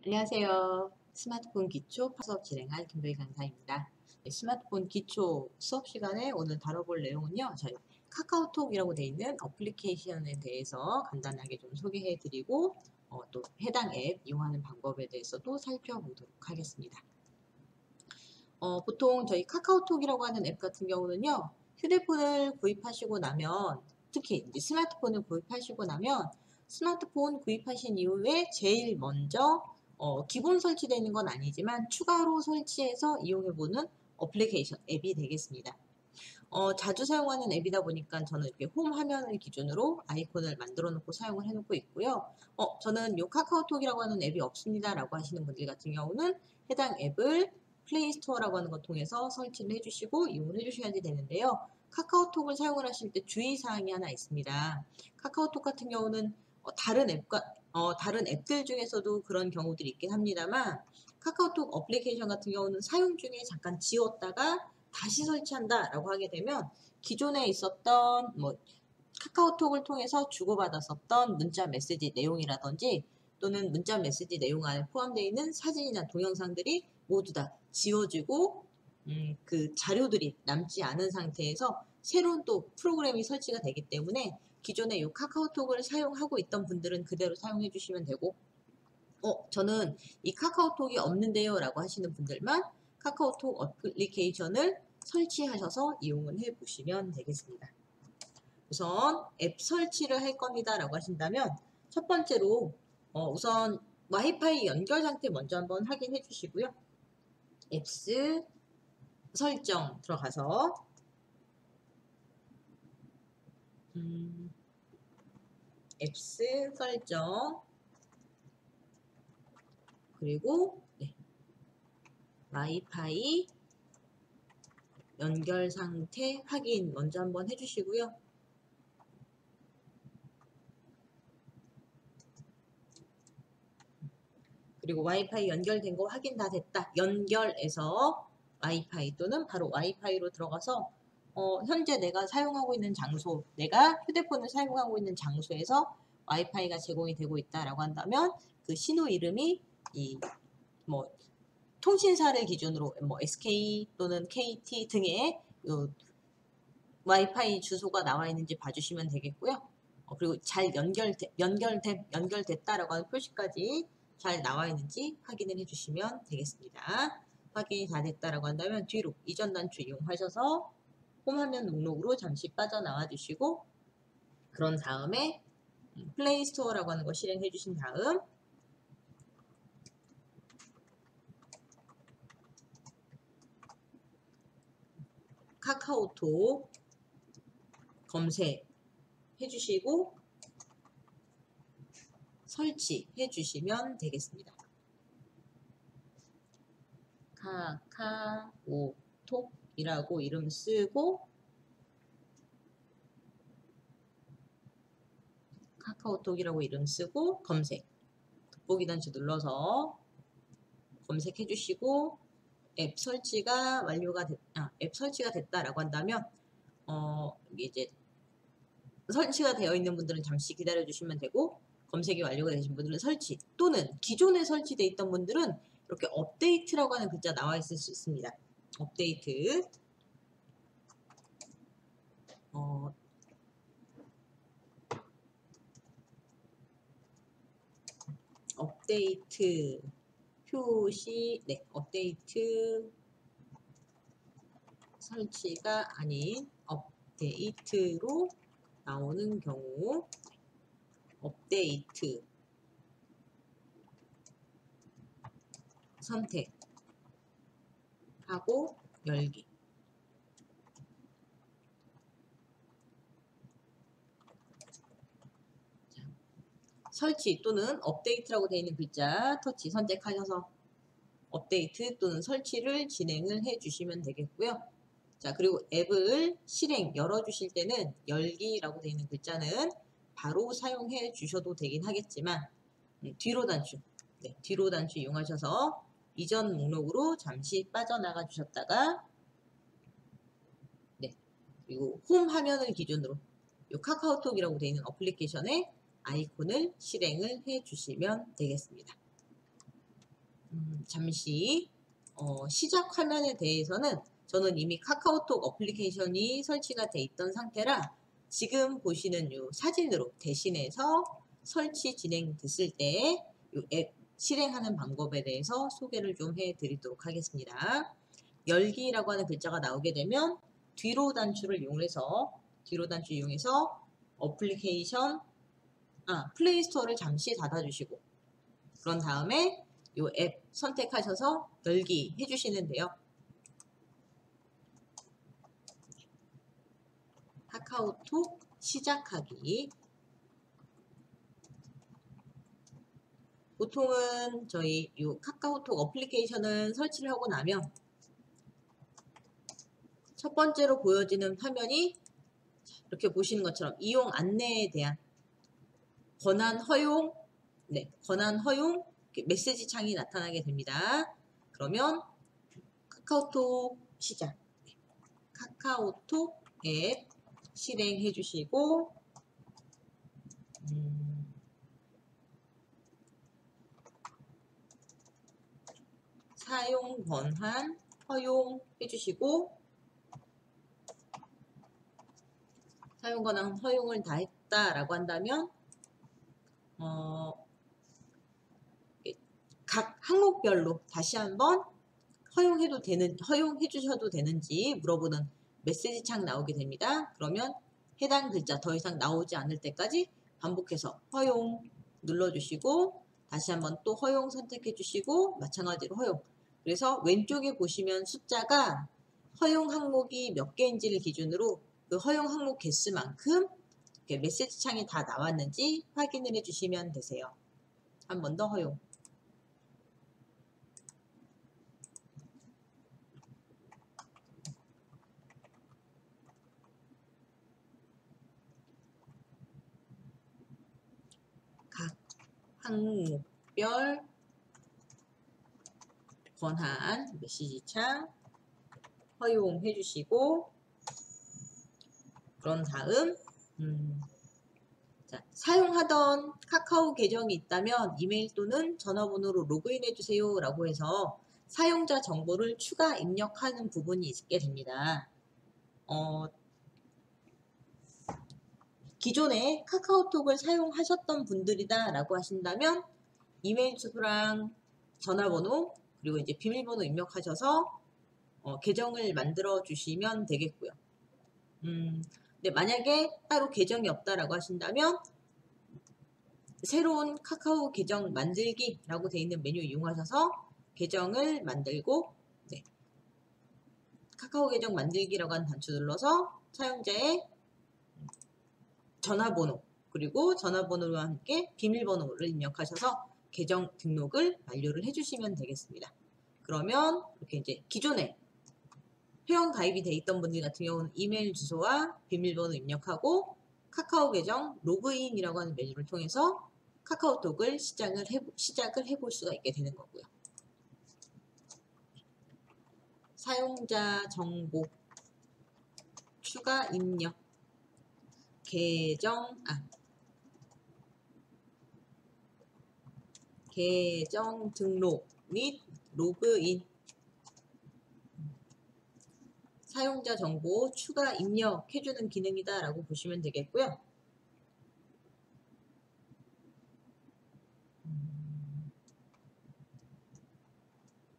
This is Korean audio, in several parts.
안녕하세요. 스마트폰 기초 수업 진행할 김도희 강사입니다. 네, 스마트폰 기초 수업 시간에 오늘 다뤄볼 내용은요. 저희 카카오톡이라고 되어 있는 어플리케이션에 대해서 간단하게 좀 소개해 드리고 또 해당 앱 이용하는 방법에 대해서도 살펴보도록 하겠습니다. 보통 저희 카카오톡이라고 하는 앱 같은 경우는요. 휴대폰을 구입하시고 나면 특히 이제 스마트폰을 구입하시고 나면 스마트폰 구입하신 이후에 제일 먼저 기본 설치되어 있는 건 아니지만 추가로 설치해서 이용해보는 어플리케이션 앱이 되겠습니다. 자주 사용하는 앱이다 보니까 저는 이렇게 홈 화면을 기준으로 아이콘을 만들어 놓고 사용을 해 놓고 있고요. 저는 요 카카오톡이라고 하는 앱이 없습니다 라고 하시는 분들 같은 경우는 해당 앱을 플레이 스토어라고 하는 것 통해서 설치를 해주시고 이용을 해주셔야지 되는데요. 카카오톡을 사용을 하실 때 주의사항이 하나 있습니다. 카카오톡 같은 경우는 다른 앱들 중에서도 그런 경우들이 있긴 합니다만 카카오톡 어플리케이션 같은 경우는 사용 중에 잠깐 지웠다가 다시 설치한다 라고 하게 되면 기존에 있었던 카카오톡을 통해서 주고받았었던 문자 메시지 내용이라든지 또는 문자 메시지 내용 안에 포함되어 있는 사진이나 동영상들이 모두 다 지워지고 그 자료들이 남지 않은 상태에서 새로운 또 프로그램이 설치가 되기 때문에 기존에 이 카카오톡을 사용하고 있던 분들은 그대로 사용해 주시면 되고 저는 이 카카오톡이 없는데요 라고 하시는 분들만 카카오톡 어플리케이션을 설치하셔서 이용을 해 보시면 되겠습니다. 우선 앱 설치를 할 겁니다 라고 하신다면 첫 번째로 우선 와이파이 연결 상태 먼저 한번 확인해 주시고요. 앱스 설정 들어가서 앱스 설정 그리고 와이파이 연결 상태 확인 먼저 한번 해주시고요. 그리고 와이파이 연결된 거 확인 다 됐다. 연결해서 와이파이 또는 바로 와이파이로 들어가서 현재 내가 사용하고 있는 장소, 내가 휴대폰을 사용하고 있는 장소에서 와이파이가 제공이 되고 있다라고 한다면 그 신호 이름이 통신사를 기준으로 SK 또는 KT 등의 와이파이 주소가 나와 있는지 봐주시면 되겠고요. 그리고 잘 연결됐다라고 하는 표시까지 잘 나와 있는지 확인을 해주시면 되겠습니다. 확인이 다 됐다라고 한다면 뒤로 이전 단추 이용하셔서 홈 화면 목록으로 잠시 빠져나와 주시고 그런 다음에 플레이 스토어라고 하는 거 실행해 주신 다음 카카오톡 검색해 주시고 설치해 주시면 되겠습니다. 카카오톡이라고 이름 쓰고 카카오톡이라고 이름 쓰고 검색 돋보기 단추 눌러서 검색해 주시고 앱 설치가 앱 설치가 됐다라고 한다면 이제 설치가 되어 있는 분들은 잠시 기다려 주시면 되고 검색이 완료가 되신 분들은 설치 또는 기존에 설치되어 있던 분들은 이렇게 업데이트라고 하는 글자 나와 있을 수 있습니다. 업데이트 업데이트 표시 업데이트 설치가 아닌 업데이트로 나오는 경우 업데이트 선택하고 열기 설치 또는 업데이트라고 되어 있는 글자 터치 선택하셔서 업데이트 또는 설치를 진행을 해 주시면 되겠고요. 자, 그리고 앱을 실행 열어주실 때는 열기라고 되어 있는 글자는 바로 사용해 주셔도 되긴 하겠지만 뒤로 단추 이용하셔서 이전 목록으로 잠시 빠져나가 주셨다가 그리고 홈 화면을 기준으로 이 카카오톡이라고 되어 있는 어플리케이션의 아이콘을 실행을 해 주시면 되겠습니다. 잠시 시작 화면에 대해서는 저는 이미 카카오톡 어플리케이션이 설치가 돼 있던 상태라 지금 보시는 이 사진으로 대신해서 설치 진행됐을 때 이 앱 실행하는 방법에 대해서 소개를 좀 해드리도록 하겠습니다. 열기라고 하는 글자가 나오게 되면 뒤로 단추를 이용해서 어플리케이션 플레이스토어를 잠시 닫아주시고 그런 다음에 이 앱 선택하셔서 열기 해주시는데요. 카카오톡 시작하기. 보통은 저희 이 카카오톡 어플리케이션을 설치를 하고 나면 첫 번째로 보여지는 화면이 이렇게 보시는 것처럼 이용 안내에 대한 권한 허용, 권한 허용 메시지 창이 나타나게 됩니다. 그러면 카카오톡 시작, 카카오톡 앱 실행해 주시고 사용 권한 허용해 주시고 사용 권한 허용을 다 했다라고 한다면 각 항목별로 다시 한번 허용해 주셔도 되는지 물어보는 메시지 창 나오게 됩니다. 그러면 해당 글자 더 이상 나오지 않을 때까지 반복해서 허용 눌러주시고 다시 한번 또 허용 선택해 주시고 마찬가지로 허용. 그래서 왼쪽에 보시면 숫자가 허용 항목이 몇 개인지를 기준으로 그 허용 항목 개수만큼 메시지 창이 다 나왔는지 확인을 해주시면 되세요. 한 번 더 허용. 각 항목별 권한 메시지 창 허용해 주시고 그런 다음 사용하던 카카오 계정이 있다면 이메일 또는 전화번호로 로그인해 주세요 라고 해서 사용자 정보를 추가 입력하는 부분이 있게 됩니다. 기존에 카카오톡을 사용하셨던 분들이다 라고 하신다면 이메일 주소랑 전화번호 그리고 이제 비밀번호 입력하셔서 계정을 만들어 주시면 되겠고요. 근데 만약에 따로 계정이 없다라고 하신다면 새로운 카카오 계정 만들기라고 되어 있는 메뉴 이용하셔서 계정을 만들고 카카오 계정 만들기라고 하는 단추 눌러서 사용자의 전화번호 그리고 전화번호와 함께 비밀번호를 입력하셔서 계정 등록을 완료를 해주시면 되겠습니다. 그러면 이렇게 이제 기존에 회원 가입이 돼 있던 분들 같은 경우는 이메일 주소와 비밀번호 입력하고 카카오 계정 로그인이라고 하는 메뉴를 통해서 카카오톡을 시작을 해볼 수가 있게 되는 거고요. 사용자 정보 추가 입력 계정 등록 및 로그인 사용자 정보 추가 입력해주는 기능이다 라고 보시면 되겠고요.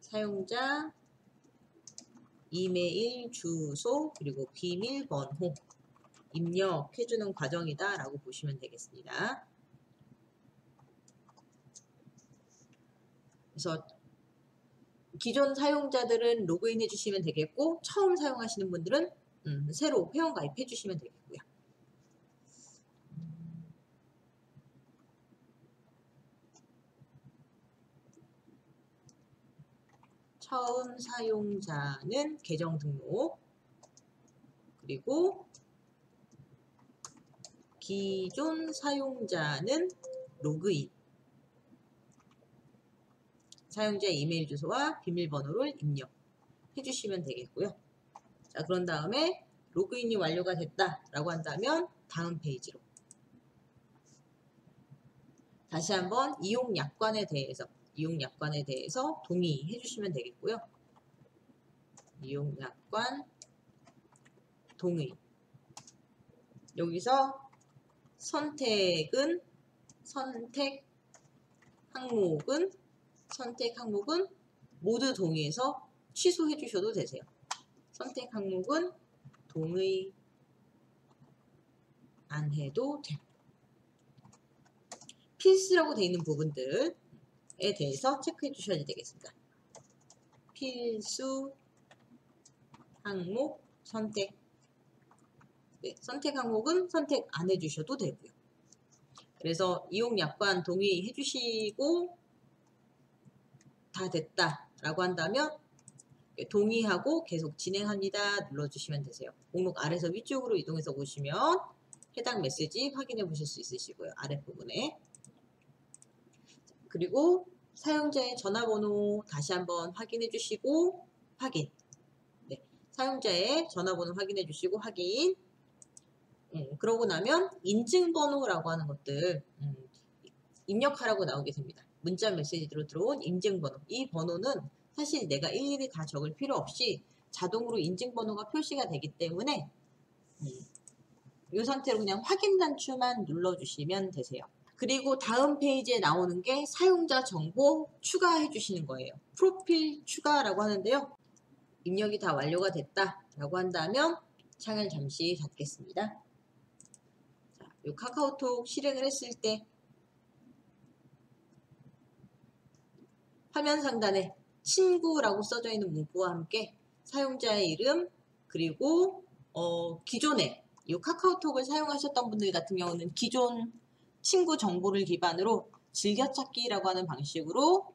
사용자 이메일 주소 그리고 비밀번호 입력해주는 과정이다 라고 보시면 되겠습니다. 그래서 기존 사용자들은 로그인 해주시면 되겠고 처음 사용하시는 분들은 새로 회원 가입해 주시면 되겠고요. 처음 사용자는 계정 등록 그리고 기존 사용자는 로그인 사용자 이메일 주소와 비밀번호를 입력해 주시면 되겠고요. 자, 그런 다음에 로그인이 완료가 됐다라고 한다면 다음 페이지로 다시 한번 이용 약관에 대해서 이용약관에 대해서 동의해 주시면 되겠고요. 이용약관 동의. 여기서 선택 항목은 모두 동의해서 취소해 주셔도 되세요. 선택 항목은 동의 안 해도 돼요. 필수라고 되어 있는 부분들에 대해서 체크해 주셔야 되겠습니다. 필수 항목 선택. 네, 선택 항목은 선택 안 해주셔도 되고요. 그래서 이용약관 동의해 주시고 다 됐다라고 한다면 동의하고 계속 진행합니다 눌러주시면 되세요. 목록 아래서 위쪽으로 이동해서 보시면 해당 메시지 확인해 보실 수 있으시고요. 아랫부분에. 그리고 사용자의 전화번호 다시 한번 확인해 주시고 확인. 네, 사용자의 전화번호 확인해 주시고 확인. 그러고 나면 인증번호라고 하는 것들 입력하라고 나오게 됩니다. 문자 메시지로 들어온 인증번호. 이 번호는 사실 내가 일일이 다 적을 필요 없이 자동으로 인증번호가 표시가 되기 때문에 이 상태로 그냥 확인 단추만 눌러주시면 되세요. 그리고 다음 페이지에 나오는 게 사용자 정보 추가해 주시는 거예요. 프로필 추가라고 하는데요. 입력이 다 완료가 됐다라고 한다면 창을 잠시 닫겠습니다. 자, 이 카카오톡 실행을 했을 때 화면 상단에 친구라고 써져 있는 문구와 함께 사용자의 이름 그리고 기존에 이 카카오톡을 사용하셨던 분들 같은 경우는 기존 친구 정보를 기반으로 즐겨찾기라고 하는 방식으로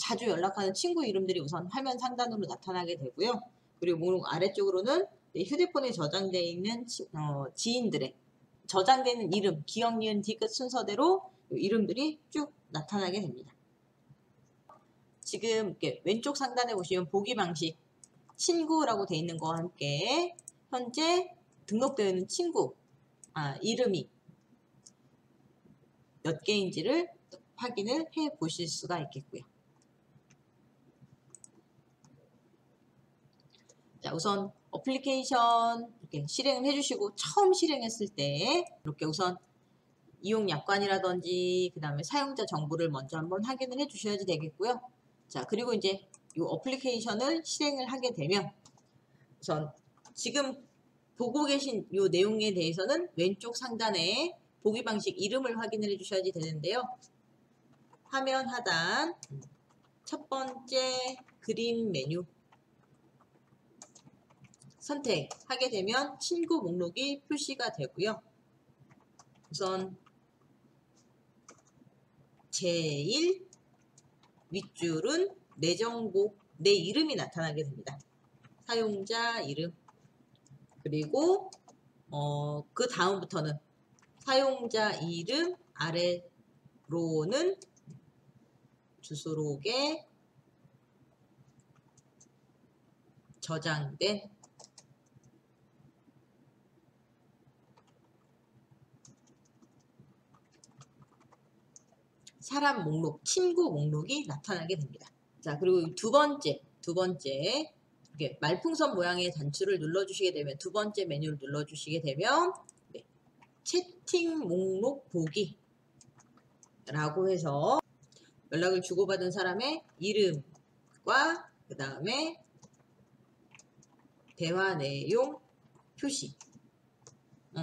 자주 연락하는 친구 이름들이 우선 화면 상단으로 나타나게 되고요. 그리고 목록 아래쪽으로는 휴대폰에 저장되어 있는 지인들의 저장되는 이름, 기억, 니은, 디귿 순서대로 이름들이 쭉 나타나게 됩니다. 지금 이렇게 왼쪽 상단에 보시면 보기 방식 친구라고 되어 있는 거와 함께 현재 등록되어 있는 친구 이름이 몇 개인지를 확인을 해 보실 수가 있겠고요. 자, 우선 어플리케이션 이렇게 실행을 해주시고 처음 실행했을 때 이렇게 우선 이용약관이라든지 그 다음에 사용자 정보를 먼저 한번 확인을 해 주셔야지 되겠고요. 자, 그리고 이제 이 어플리케이션을 실행을 하게 되면 우선 지금 보고 계신 이 내용에 대해서는 왼쪽 상단에 보기 방식 이름을 확인을 해 주셔야지 되는데요. 화면 하단 첫 번째 그림 메뉴 선택하게 되면 친구 목록이 표시가 되고요. 우선 제일 윗줄은 내 정보, 내 이름이 나타나게 됩니다. 사용자 이름 그리고 그 다음부터는 사용자 이름 아래로는 주소록에 저장된 사람 목록, 친구 목록이 나타나게 됩니다. 자, 그리고 두 번째 이렇게 말풍선 모양의 단추를 눌러주시게 되면 두 번째 메뉴를 눌러주시게 되면 채팅 목록 보기 라고 해서 연락을 주고받은 사람의 이름과 그 다음에 대화 내용 표시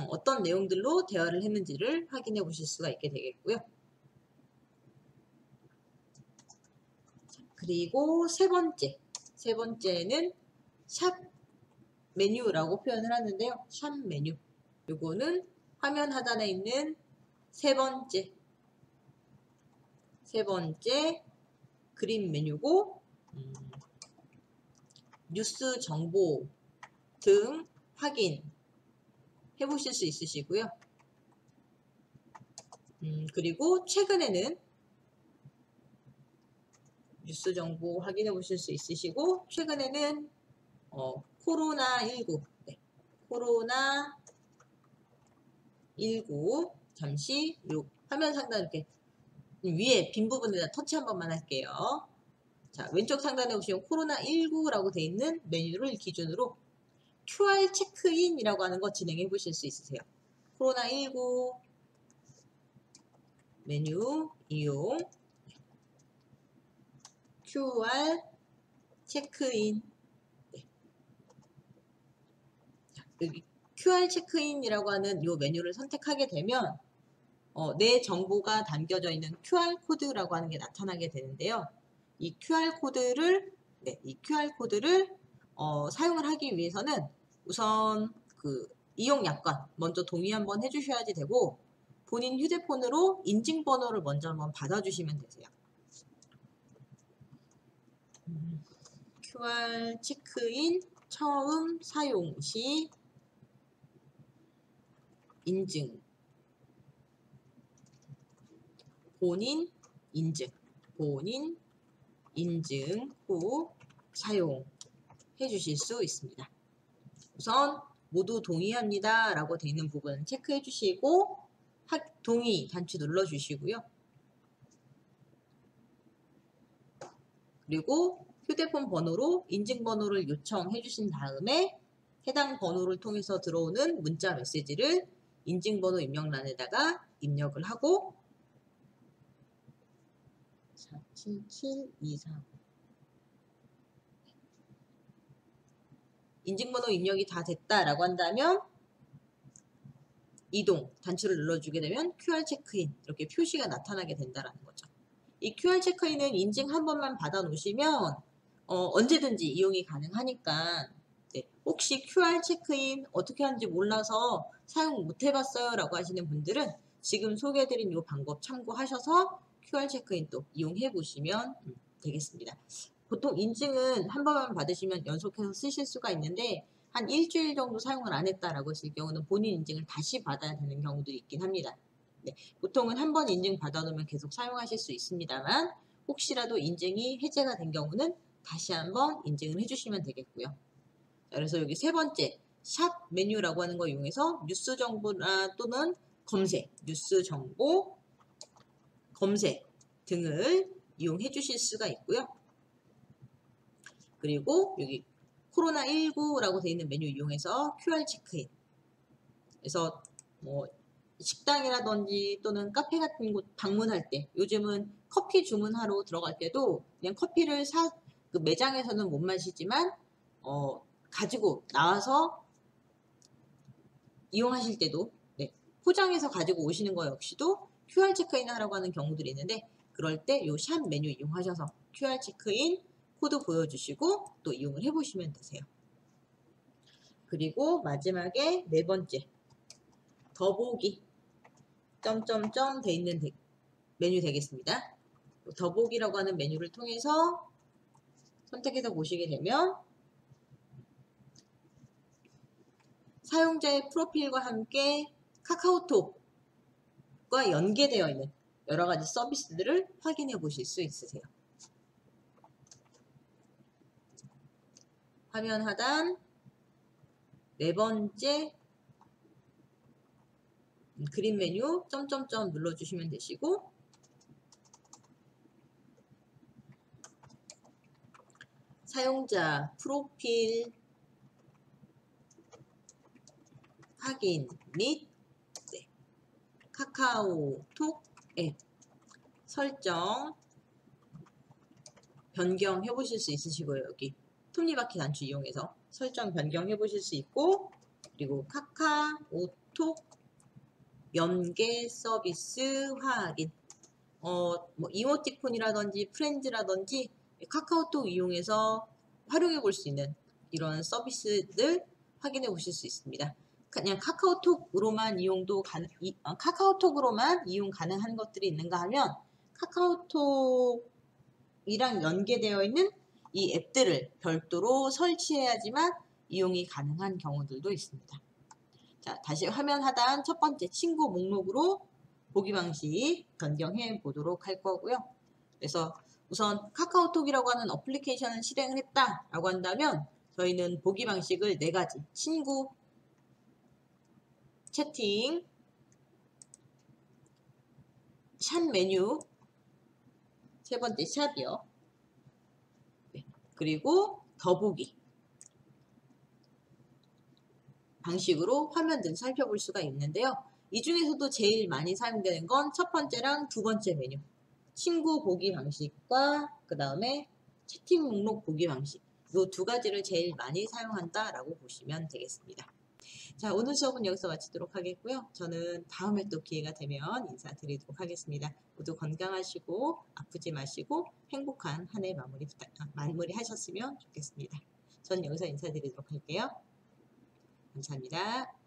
어떤 내용들로 대화를 했는지를 확인해 보실 수가 있게 되겠고요. 그리고 세 번째는 샵 메뉴라고 표현을 하는데요. 샵 메뉴. 요거는 화면 하단에 있는 세 번째 그림 메뉴고 뉴스 정보 등 확인 해보실 수 있으시고요. 그리고 최근에는 뉴스 정보 확인해 보실 수 있으시고 최근에는 코로나19 코로나19 잠시 요 화면 상단 이렇게 위에 빈 부분에다 터치 한 번만 할게요. 자, 왼쪽 상단에 보시면 코로나19라고 돼 있는 메뉴를 기준으로 QR 체크인이라고 하는 거 진행해 보실 수 있으세요. 코로나19 메뉴 이용 QR 체크인. 네. 여기 QR 체크인이라고 하는 이 메뉴를 선택하게 되면 내 정보가 담겨져 있는 QR 코드라고 하는 게 나타나게 되는데요. 이 QR 코드를 사용을 하기 위해서는 우선 그 이용 약관 먼저 동의 한번 해주셔야지 되고 본인 휴대폰으로 인증번호를 먼저 한번 받아주시면 되세요. QR 체크인 처음 사용 시 인증 본인 인증 후 사용해 주실 수 있습니다. 우선 모두 동의합니다 라고 되어 있는 부분 체크해 주시고 동의 단추 눌러 주시고요. 그리고 휴대폰 번호로 인증번호를 요청해 주신 다음에 해당 번호를 통해서 들어오는 문자 메시지를 인증번호 입력란에다가 입력을 하고 477245 인증번호 입력이 다 됐다라고 한다면 이동 단추를 눌러주게 되면 QR 체크인 이렇게 표시가 나타나게 된다라는 거죠. 이 QR 체크인은 인증 한 번만 받아 놓으시면 언제든지 이용이 가능하니까 혹시 QR 체크인 어떻게 하는지 몰라서 사용 못 해봤어요 라고 하시는 분들은 지금 소개해드린 이 방법 참고하셔서 QR 체크인 또 이용해 보시면 되겠습니다. 보통 인증은 한 번만 받으시면 연속해서 쓰실 수가 있는데 한 일주일 정도 사용을 안 했다라고 했을 경우는 본인 인증을 다시 받아야 되는 경우들이 있긴 합니다. 네, 보통은 한 번 인증 받아놓으면 계속 사용하실 수 있습니다만 혹시라도 인증이 해제가 된 경우는 다시 한번 인증을 해주시면 되겠고요. 자, 그래서 여기 세 번째 샵 메뉴라고 하는 거 이용해서 뉴스 정보나 또는 검색, 뉴스 정보, 검색 등을 이용해 주실 수가 있고요. 그리고 여기 코로나19라고 되어 있는 메뉴 이용해서 QR 체크인. 그래서 뭐 식당이라든지 또는 카페 같은 곳 방문할 때 요즘은 커피 주문하러 들어갈 때도 그냥 커피를 그 매장에서는 못 마시지만 가지고 나와서 이용하실 때도 포장해서 가지고 오시는 거 역시도 QR 체크인 하라고 하는 경우들이 있는데 그럴 때 이 샵 메뉴 이용하셔서 QR 체크인 코드 보여주시고 또 이용을 해보시면 되세요. 그리고 마지막에 네 번째 더보기 점점점 돼 있는 메뉴 되겠습니다. 더보기라고 하는 메뉴를 통해서 선택해서 보시게 되면 사용자의 프로필과 함께 카카오톡과 연계되어 있는 여러 가지 서비스들을 확인해 보실 수 있으세요. 화면 하단 네 번째 그림 메뉴 점점점 눌러주시면 되시고 사용자 프로필 확인 및 카카오톡 앱 설정 변경해 보실 수 있으시고요. 여기 톱니바퀴 단추 이용해서 설정 변경해 보실 수 있고 그리고 카카오톡 연계 서비스 확인 뭐 이모티콘이라든지 프렌즈라든지 카카오톡 이용해서 활용해 볼 수 있는 이런 서비스들 확인해 보실 수 있습니다. 그냥 카카오톡으로만 카카오톡으로만 이용 가능한 것들이 있는가 하면 카카오톡이랑 연계되어 있는 이 앱들을 별도로 설치해야지만 이용이 가능한 경우들도 있습니다. 자, 다시 화면 하단 첫 번째 친구 목록으로 보기 방식 변경해 보도록 할 거고요. 그래서 우선 카카오톡이라고 하는 어플리케이션을 실행을 했다라고 한다면 저희는 보기 방식을 네 가지 친구, 채팅, 샵 메뉴 세 번째 샵이요. 네. 그리고 더보기 방식으로 화면 등 살펴볼 수가 있는데요. 이 중에서도 제일 많이 사용되는 건 첫 번째랑 두 번째 메뉴. 친구 보기 방식과 그 다음에 채팅 목록 보기 방식. 이 두 가지를 제일 많이 사용한다라고 보시면 되겠습니다. 자, 오늘 수업은 여기서 마치도록 하겠고요. 저는 다음에 또 기회가 되면 인사드리도록 하겠습니다. 모두 건강하시고 아프지 마시고 행복한 한 해 마무리 하셨으면 좋겠습니다. 저는 여기서 인사드리도록 할게요. 감사합니다.